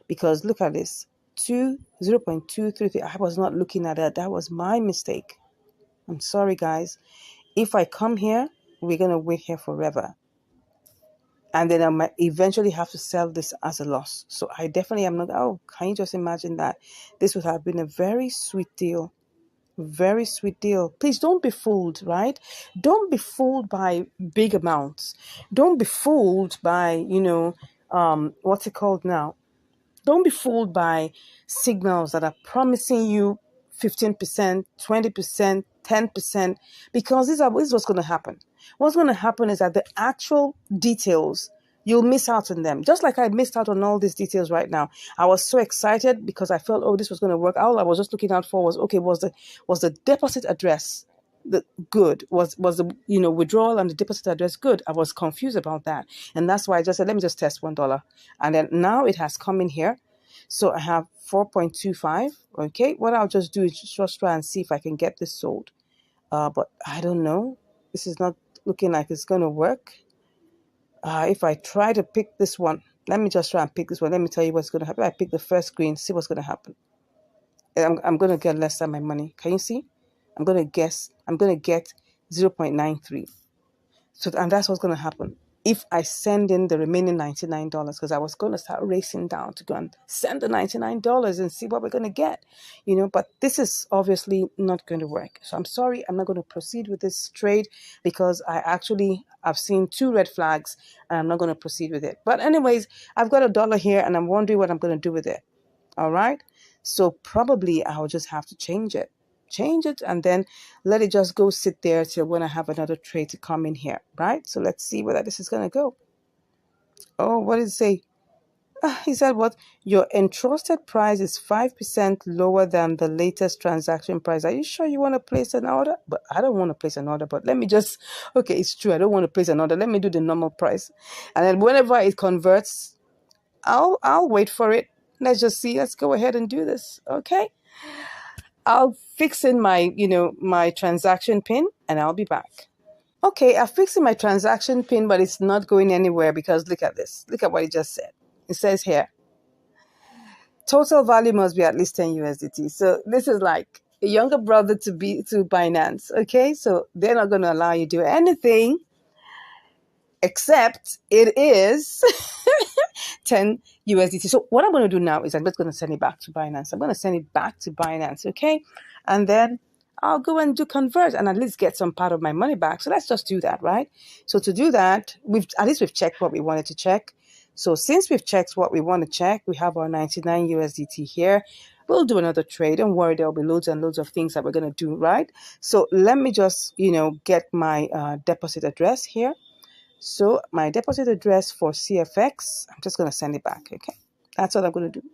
because look at this. 0.233. I was not looking at that. That was my mistake. I'm sorry, guys. If I come here, we're going to wait here forever. And then I might eventually have to sell this as a loss. So I definitely am not. Oh, can you just imagine that? This would have been a very sweet deal. Very sweet deal. Please don't be fooled, right? Don't be fooled by big amounts. Don't be fooled by, what's it called now? Don't be fooled by signals that are promising you 15%, 20%, 10%, because this is what's going to happen. What's going to happen is that the actual details, you'll miss out on them. Just like I missed out on all these details right now. I was so excited because I felt, oh, this was going to work. All I was just looking out for was, okay, was the deposit address good? Was the withdrawal and the deposit address good? I was confused about that. And that's why I just said, let me just test $1. And then now it has come in here. So I have 4.25. Okay, what I'll just do is just try and see if I can get this sold. But I don't know. This is not looking like it's going to work. If I try to pick this one, let me just try and pick this one. Let me tell you what's going to happen. I pick the first screen, see what's going to happen. I'm going to get less than my money. Can you see? I'm going to get 0.93. So, and that's what's going to happen if I send in the remaining $99, because I was going to start racing down to go and send the $99 and see what we're going to get, but this is obviously not going to work. So I'm sorry, I'm not going to proceed with this trade, because I've seen 2 red flags and I'm not going to proceed with it. But anyways, I've got $1 here and I'm wondering what I'm going to do with it. All right. So probably I'll just have to change it and then let it just go sit there till when I have another trade to come in here, right? So let's see whether this is going to go. Oh, what did it say? He said what? Your entrusted price is 5% lower than the latest transaction price. Are you sure you want to place an order? But I don't want to place an order, but let me just, okay, it's true. I don't want to place an order. Let me do the normal price. And then whenever it converts, I'll wait for it. Let's just see. Let's go ahead and do this. Okay. I'll fix in my, my transaction pin and I'll be back. Okay, I'm fixing my transaction pin, but it's not going anywhere because look at this. Look at what it just said. It says here, total value must be at least 10 USDT. So this is like a younger brother to Binance. Okay, so they're not going to allow you to do anything except it is 10 USDT. So what I'm going to do now is I'm just going to send it back to Binance. I'm going to send it back to Binance, okay? And then I'll go and do convert and at least get some part of my money back. So let's just do that, right? So to do that, we've checked what we wanted to check. So since we've checked what we want to check, we have our 99 USDT here. We'll do another trade. Don't worry, there'll be loads and loads of things that we're going to do, right? So let me just, get my deposit address here. So my deposit address for CFX, I'm just going to send it back, okay? That's what I'm going to do.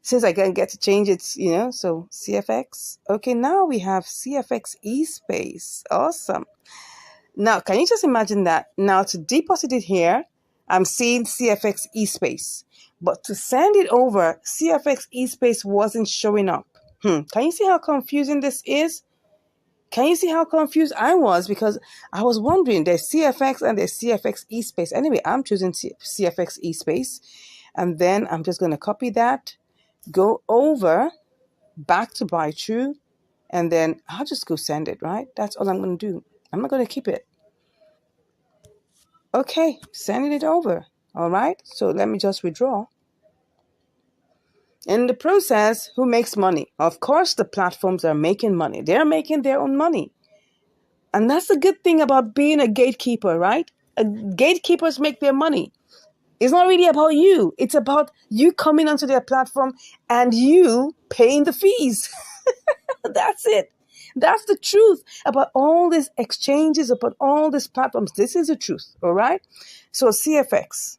Since I can't get to change it, so CFX. Okay, now we have CFX eSpace. Awesome. Now, can you just imagine that? Now, to deposit it here, I'm seeing CFX eSpace. But to send it over, CFX eSpace wasn't showing up. Can you see how confusing this is? Can you see how confused I was? Because I was wondering, there's CFX and there's CFX eSpace. Anyway, I'm choosing CFX eSpace. And then I'm just going to copy that, go over, back to buy true, and then I'll just go send it, right? That's all I'm going to do. I'm not going to keep it. Okay, sending it over. All right, so let me just withdraw. In the process, who makes money? Of course, the platforms are making money. They're making their own money. And that's the good thing about being a gatekeeper, right? Gatekeepers make their money. It's not really about you. It's about you coming onto their platform and you paying the fees. That's it. That's the truth about all these exchanges, about all these platforms. This is the truth, all right? So CFX.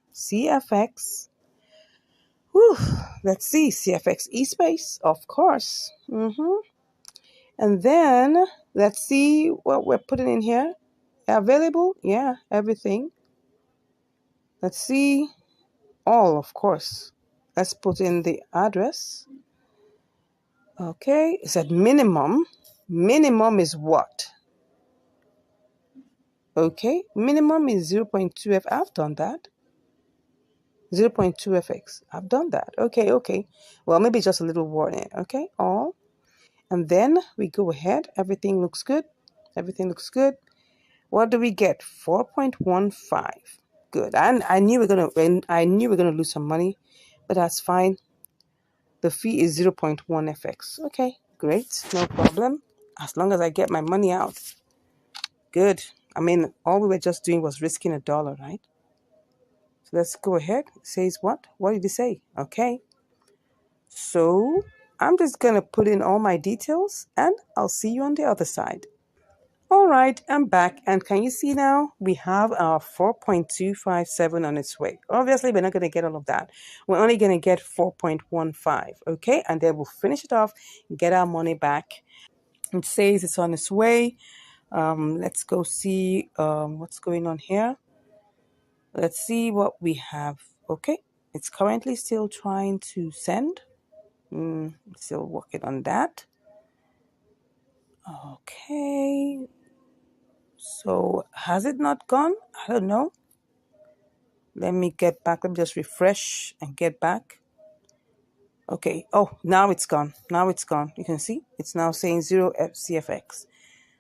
Whew, let's see, CFX eSpace, of course. And then let's see what we're putting in here. Available, yeah, everything. Let's see, all, of course. Let's put in the address. Okay, it said minimum. Minimum is what? Okay, minimum is 0.2 F. I've done that. 0.2 FX. I've done that. Okay. Well, maybe just a little warning. Okay, all. And then we go ahead. Everything looks good. What do we get? 4.15. Good. I knew we're gonna lose some money, but that's fine. The fee is 0.1 FX. Okay, great, no problem. As long as I get my money out. Good. I mean, all we were just doing was risking $1, right? So let's go ahead. It says what? What did it say? Okay. So I'm just gonna put in all my details and I'll see you on the other side. All right, I'm back. And can you see now? We have our 4.257 on its way. Obviously, we're not going to get all of that. We're only going to get 4.15, okay? And then we'll finish it off, get our money back. It says it's on its way. Let's go see what's going on here. Let's see what we have. Okay, it's currently still trying to send. Still working on that. Okay. So has it not gone? I don't know. Let me get back. Let me just refresh and get back. Okay. Oh, now it's gone. You can see it's now saying 0 CFX.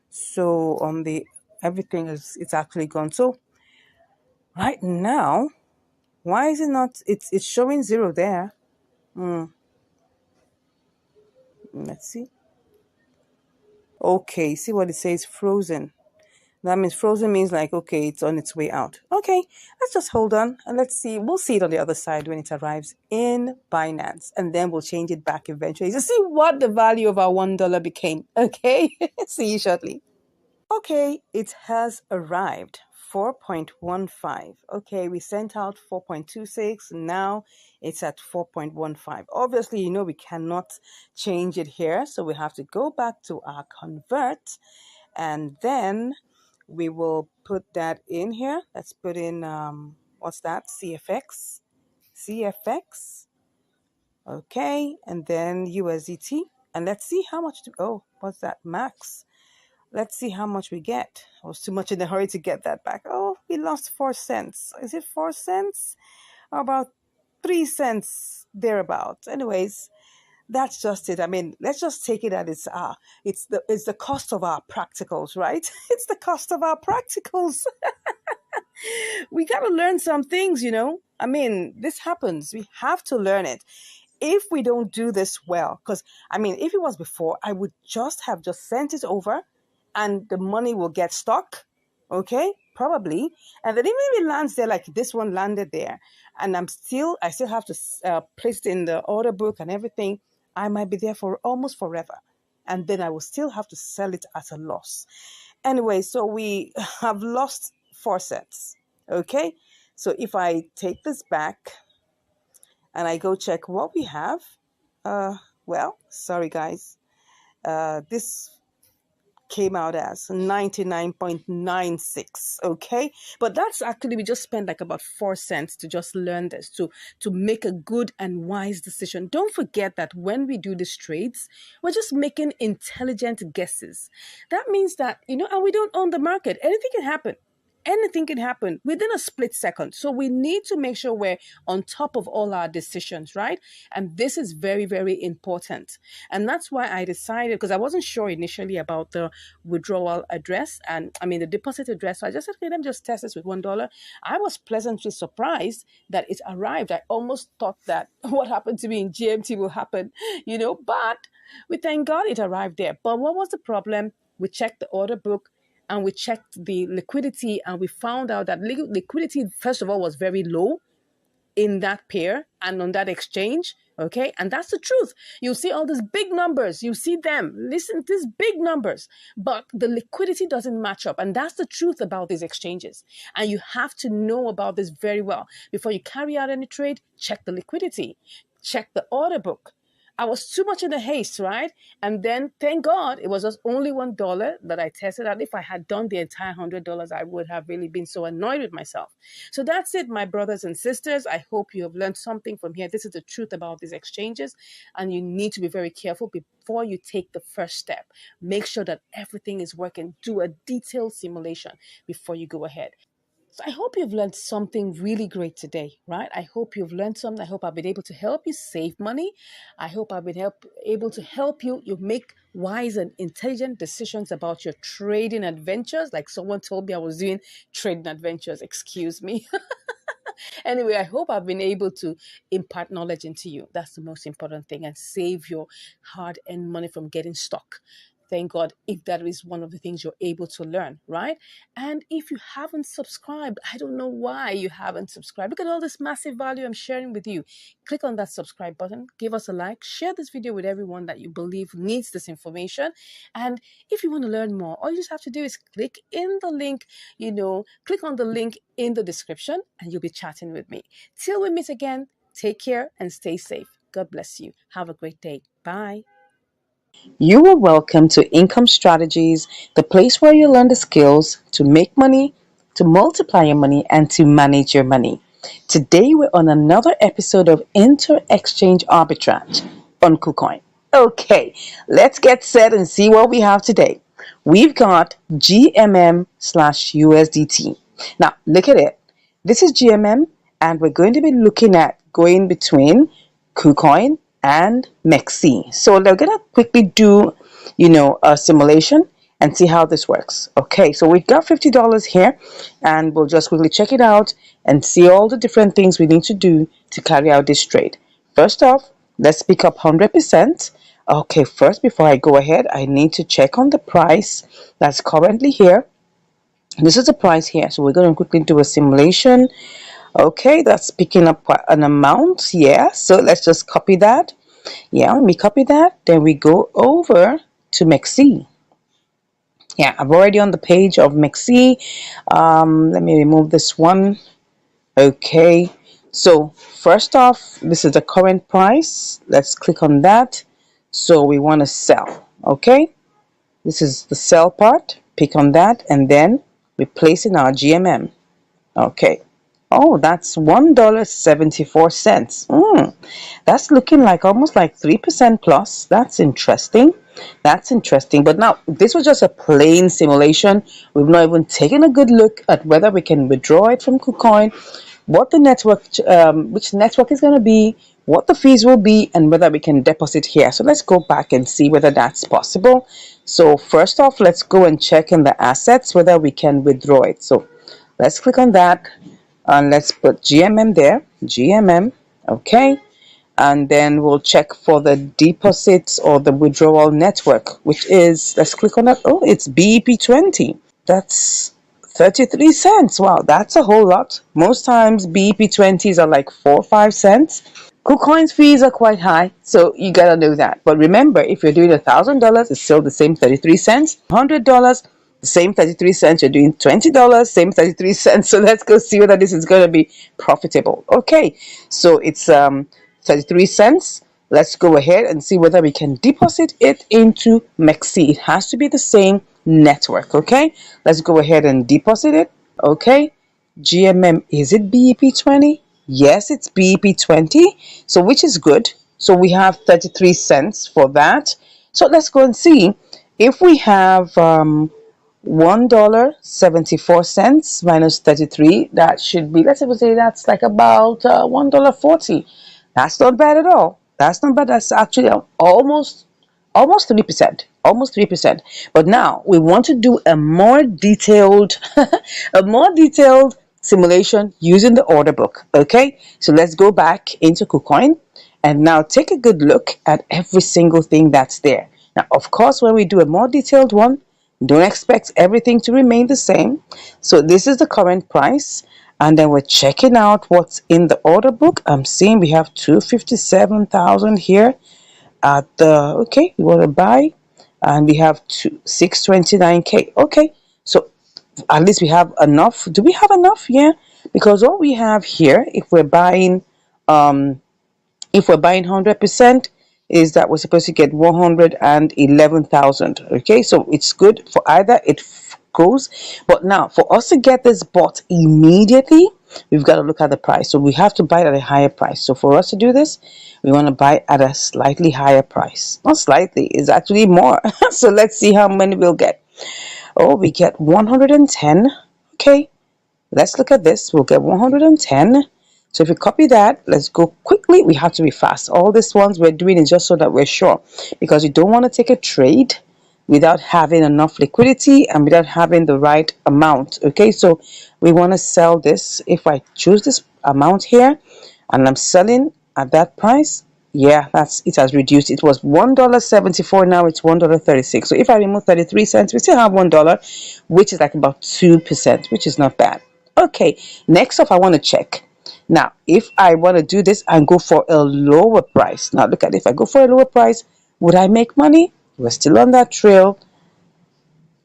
So on the everything it's actually gone. So right now, why is it not? It's showing 0 there. Let's see. Okay. See what it says? Frozen. That means frozen means like, okay, it's on its way out. Okay, let's just hold on and let's see. We'll see it on the other side when it arrives in Binance. And then we'll change it back eventually to see what the value of our $1 became. Okay, see you shortly. Okay, it has arrived. 4.15. Okay, we sent out 4.26. Now it's at 4.15. Obviously, we cannot change it here. So we have to go back to our convert and then we will put that in here. Let's put in, what's that? CFX. Okay, and then USDT. And let's see how much, what's that? Max. Let's see how much we get. I was too much in a hurry to get that back. Oh, we lost 4 cents. Is it 4 cents? Or about 3 cents thereabouts. Anyways, that's just it. I mean, let's just take it at it's the cost of our practicals, right? It's the cost of our practicals. We got to learn some things, I mean, this happens. We have to learn it. If we don't do this well, because I mean, if it was before, I would just sent it over and the money will get stuck. Okay, probably. And then even if it lands there, like this one landed there, and I still have to place it in the order book and everything, I might be there for almost forever. And then I will still have to sell it at a loss. Anyway, so we have lost 4 cents. Okay, so if I take this back and I go check what we have, well, sorry guys, this came out as 99.96. Okay, but that's actually, we just spent like about 4 cents to just learn this, to make a good and wise decision. Don't forget that when we do these trades, we're just making intelligent guesses. That means that, and we don't own the market. Anything can happen. anything can happen within a split second. So we need to make sure we're on top of all our decisions, right? And this is very, very important. And that's why I decided, because I wasn't sure initially about the withdrawal address and I mean the deposit address. So I just said, okay, let me just test this with $1. I was pleasantly surprised that it arrived. I almost thought that what happened to me in GMT will happen, but we thank God it arrived there. But what was the problem? We checked the order book and we checked the liquidity, and we found out that liquidity, first of all, was very low in that pair and on that exchange. Okay. And that's the truth. You see all these big numbers. You see them. Listen to these big numbers, but the liquidity doesn't match up. And that's the truth about these exchanges. And you have to know about this very well. Before you carry out any trade, check the liquidity, check the order book. I was too much in a haste, right? And then, thank God, it was just only $1 that I tested out. If I had done the entire $100, I would have really been so annoyed with myself. So that's it, my brothers and sisters. I hope you have learned something from here. This is the truth about these exchanges, and you need to be very careful before you take the first step. Make sure that everything is working. Do a detailed simulation before you go ahead. So I hope you've learned something really great today, right? I hope you've learned something. I hope I've been able to help you save money. I hope I've been able to help you make wise and intelligent decisions about your trading adventures. Like someone told me I was doing trading adventures. Excuse me. Anyway, I hope I've been able to impart knowledge into you. That's the most important thing, and save your hard-earned money from getting stuck. Thank God if that is one of the things you're able to learn, right? And if you haven't subscribed, I don't know why you haven't subscribed. Look at all this massive value I'm sharing with you. Click on that subscribe button, give us a like, share this video with everyone that you believe needs this information. And if you want to learn more, all you just have to do is click in the link, click on the link in the description, and you'll be chatting with me. Till we meet again, take care and stay safe. God bless you. Have a great day. Bye. You are welcome to Income Strategies, the place where you learn the skills to make money, to multiply your money, and to manage your money. Today, we're on another episode of Inter-Exchange Arbitrage on KuCoin. Okay, let's get set and see what we have today. We've got GMM/USDT. Now, look at it. This is GMM, and we're going to be looking at going between KuCoin and MEXC. So they're going to quickly do, a simulation and see how this works. Okay, so we've got $50 here, and we'll just quickly check it out and see all the different things we need to do to carry out this trade. First off, let's pick up 100%. Okay, first, before I go ahead, I need to check on the price that's currently here. This is the price here, so we're going to quickly do a simulation. Okay, that's picking up an amount. Yeah, so let's just copy that. Yeah, when we copy that, then we go over to MEXC. Yeah, I'm already on the page of MEXC. Let me remove this one. Okay, so first off, this is the current price. Let's click on that. So we want to sell. Okay, this is the sell part. Pick on that, and then we place in our GMM. Okay. Oh, that's $1.74. That's looking like almost like 3% plus. That's interesting. That's interesting. But now, this was just a plain simulation. We've not even taken a good look at whether we can withdraw it from KuCoin, what the network, which network is going to be, what the fees will be, and whether we can deposit here. So let's go back and see whether that's possible. So first off, let's go and check in the assets whether we can withdraw it. So let's click on that. And let's put GMM there, GMM, okay, and then we'll check for the deposits or the withdrawal network, which is, let's click on that. Oh, it's BEP20. That's 33 cents. Wow, that's a whole lot. Most times BEP20s are like 4 or 5 cents. KuCoin's fees are quite high, so you gotta know that. But remember, if you're doing $1,000, it's still the same 33 cents. $100, the same 33 cents. You're doing $20, same 33 cents. So let's go see whether this is going to be profitable. Okay, so it's 33 cents. Let's go ahead and see whether we can deposit it into MEXC. It has to be the same network. Okay, let's go ahead and deposit it. Okay, GMM, is it BEP20? Yes, it's BEP20, so which is good. So we have 33 cents for that. So let's go and see if we have $1.74 minus 33. That should be, let's say that's like about $1.40. That's not bad at all. That's not bad. That's actually almost 3%, almost 3%. But now we want to do a more detailed a more detailed simulation using the order book. Okay, so let's go back into KuCoin and now take a good look at every single thing that's there. Now, of course, when we do a more detailed one, don't expect everything to remain the same. So this is the current price, and then we're checking out what's in the order book. I'm seeing we have 257,000 here at the, okay, we want to buy, and we have 629K. Okay, so at least we have enough. Do we have enough? Yeah, because what we have here, um if we're buying 100%, is that we're supposed to get 111,000. Okay, so it's good for either it goes, but now for us to get this bought immediately, we've got to look at the price. So we have to buy it at a higher price. So for us to do this, we want to buy at a slightly higher price. Not slightly, it's actually more. So let's see how many we'll get. Oh, we get 110. Okay, let's look at this. We'll get 110. So if we copy that, let's go quickly. We have to be fast. All these ones we're doing is just so that we're sure, because we don't want to take a trade without having enough liquidity and without having the right amount. Okay, so we want to sell this. If I choose this amount here and I'm selling at that price, yeah, that's it, has reduced. It was $1.74, now it's $1.36. So if I remove 33 cents, we still have $1, which is like about 2%, which is not bad. Okay, next up I want to check. Now, if I want to do this and go for a lower price, now look at it. If I go for a lower price, would I make money? We're still on that trail.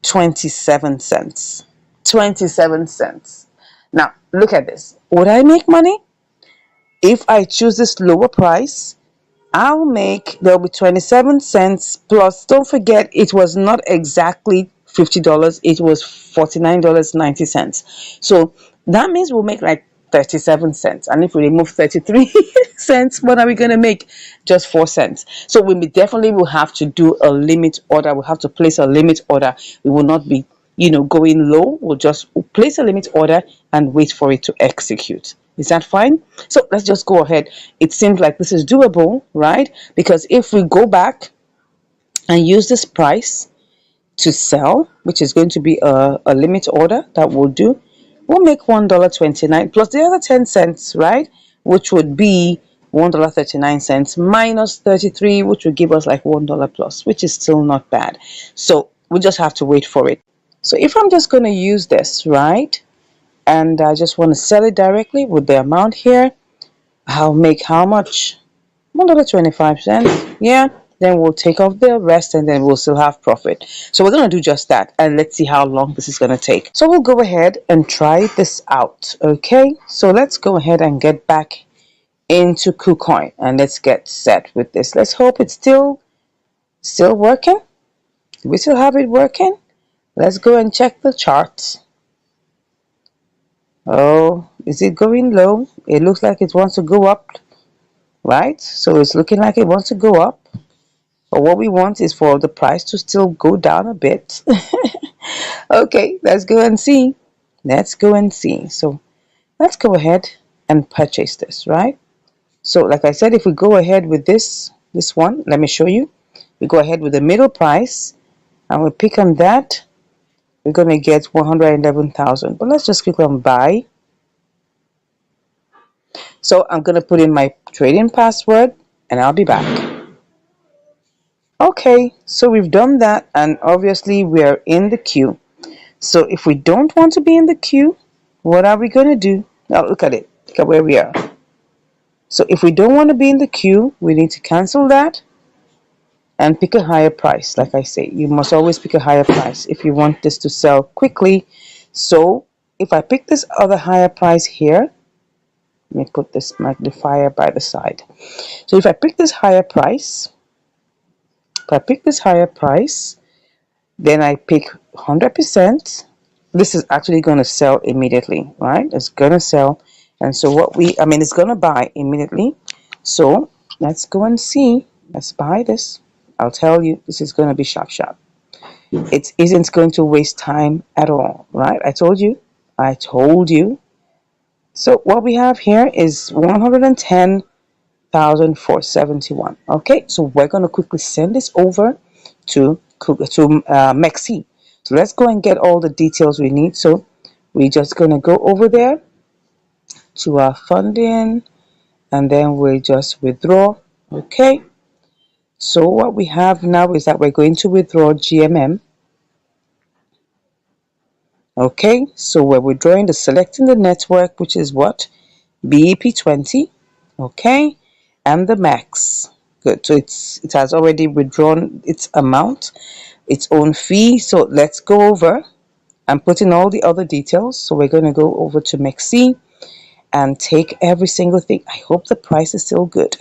27 cents. 27 cents. Now, look at this. Would I make money? If I choose this lower price, there'll be 27 cents plus. Don't forget, it was not exactly $50, it was $49.90. So that means we'll make like 37 cents. And if we remove 33 cents, what are we going to make? Just 4 cents. So we definitely will have to do a limit order. We'll have to place a limit order. We will not be, going low. We'll just place a limit order and wait for it to execute. Is that fine? So let's just go ahead. It seems like this is doable, right? Because if we go back and use this price to sell, which is going to be a limit order that we'll do, we'll make $1.29 plus the other 10 cents, right? Which would be $1.39 minus 33, which would give us like $1 plus, which is still not bad. So we just have to wait for it. So if I'm just going to use this, right? And I just want to sell it directly with the amount here, I'll make how much? $1.25. Yeah, then we'll take off the rest and then we'll still have profit. So we're going to do just that, and let's see how long this is going to take. So we'll go ahead and try this out. Okay, so let's go ahead and get back into KuCoin and let's get set with this. Let's hope it's still working. Do we still have it working? Let's go and check the charts. Oh, is it going low? It looks like it wants to go up, right? So it's looking like it wants to go up. But what we want is for the price to still go down a bit. Okay, let's go and see. Let's go and see. So let's go ahead and purchase this, right? So like I said, if we go ahead with this one, let me show you. We go ahead with the middle price and we pick on that. We're going to get 111,000. But let's just click on buy. So I'm going to put in my trading password and I'll be back. Okay, so we've done that, and obviously we're in the queue. So if we don't want to be in the queue, what are we going to do? Now look at it. Look at where we are. So if we don't want to be in the queue, we need to cancel that and pick a higher price. Like I say, you must always pick a higher price if you want this to sell quickly. So if I pick this other higher price here, let me put this magnifier by the side. So if I pick this higher price, then I pick 100%. This is actually going to sell immediately, right? It's going to sell. And so it's going to buy immediately. So let's go and see. Let's buy this. I'll tell you, this is going to be sharp. It isn't going to waste time at all, right? I told you. I told you. So what we have here is 110,471. Okay, so we're going to quickly send this over to Mexi. So let's go and get all the details we need. So we're just going to go over there to our funding, and then we just withdraw. Okay, so what we have now is that we're going to withdraw GMM. Okay, so we're withdrawing the selecting the network, which is what? BEP20. Okay, and the max. Good, so it has already withdrawn its amount, its own fee. So let's go over and put in all the other details. So we're going to go over to Mexi and take every single thing. I hope the price is still good.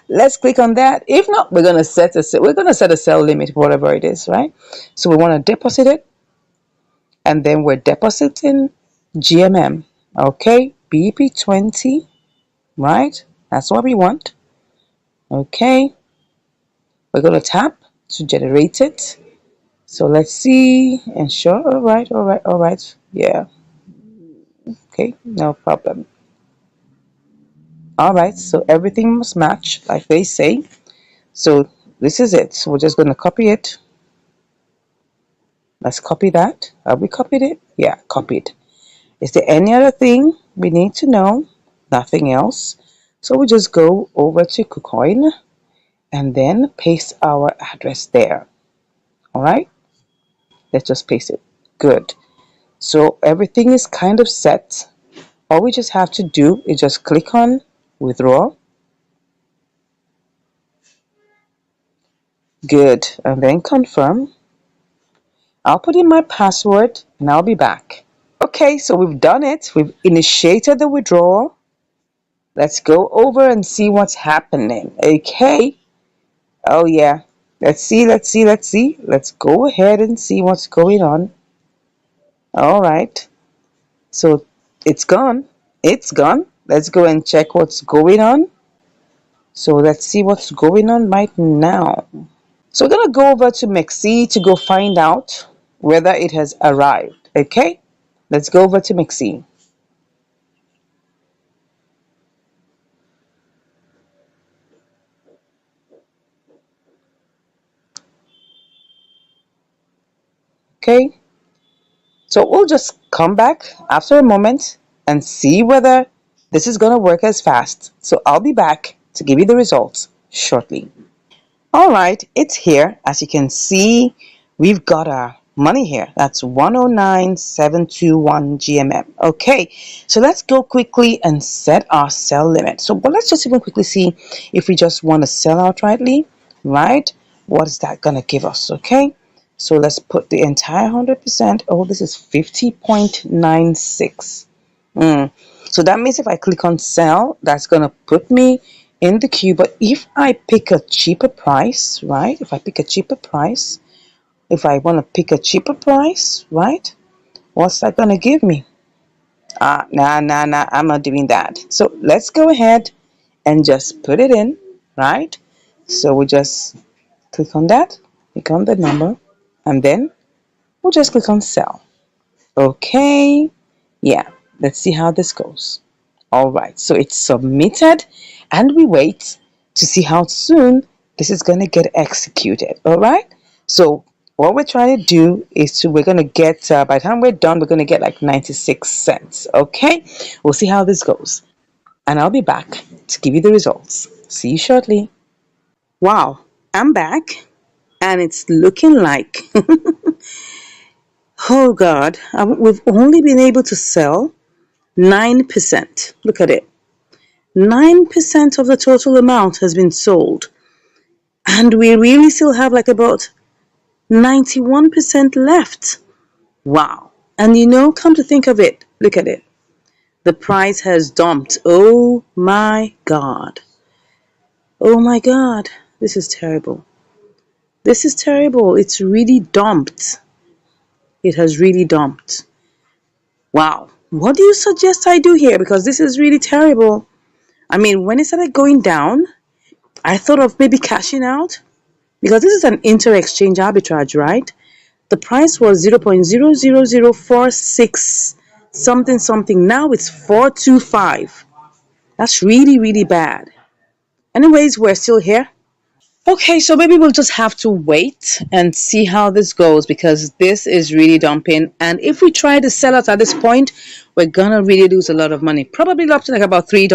Let's click on that. If not, we're gonna set a sell limit, whatever it is, right? So we want to deposit it, and then we're depositing GMM. Okay, BP20, right? That's what we want. Okay, we're gonna tap to generate it. So let's see. Ensure. All right, all right, all right. Yeah. Okay, no problem. All right, so everything must match, like they say. So this is it. So we're just gonna copy it. Let's copy that. Have we copied it? Yeah, copied. Is there any other thing we need to know? Nothing else. So we just go over to KuCoin and then paste our address there. All right, let's just paste it. Good. So everything is kind of set. All we just have to do is just click on withdraw. Good. And then confirm. I'll put in my password and I'll be back. Okay, so we've done it. We've initiated the withdrawal. Let's go over and see what's happening. Okay. Oh, yeah. Let's see, let's see, let's see. Let's go ahead and see what's going on. All right. So it's gone. It's gone. Let's go and check what's going on. So let's see what's going on right now. So we're going to go over to Mexi to go find out whether it has arrived. Okay. Let's go over to Mexi. Okay. So we'll just come back after a moment and see whether this is going to work as fast. So I'll be back to give you the results shortly. All right, it's here. As you can see, we've got our money here. That's 109,721 GMM. Okay, so let's go quickly and set our sell limit. So, but let's just even quickly see if we just want to sell outrightly, right? What is that going to give us? Okay, so let's put the entire 100%. Oh, this is 50.96. So that means if I click on sell, that's going to put me in the queue. But if I pick a cheaper price, right? If I pick a cheaper price, if I want to pick a cheaper price, right? What's that going to give me? Nah, I'm not doing that. So let's go ahead and just put it in, right? So we just click on that, click on the number, and then we'll just click on sell. Okay. Yeah, let's see how this goes. All right, so it's submitted and we wait to see how soon this is going to get executed. All right, so what we're trying to do is we're going to get, by the time we're done, we're going to get like 96 cents. Okay, we'll see how this goes. And I'll be back to give you the results. See you shortly. Wow, I'm back and it's looking like, oh God, we've only been able to sell 9%. Look at it. 9% of the total amount has been sold. And we really still have like about 91% left. Wow. And come to think of it, look at it. The price has dumped. Oh my God. Oh my God. This is terrible. This is terrible. It's really dumped. It has really dumped. Wow. What do you suggest I do here? Because this is really terrible. I mean, when it started going down, I thought of maybe cashing out. because this is an inter-exchange arbitrage, right? The price was 0.00046 something something. Now it's 425. That's really, really bad. Anyways, we're still here. Okay, so maybe we'll just have to wait and see how this goes because this is really dumping. And if we try to sell out at this point, we're gonna really lose a lot of money. Probably up to like about $3.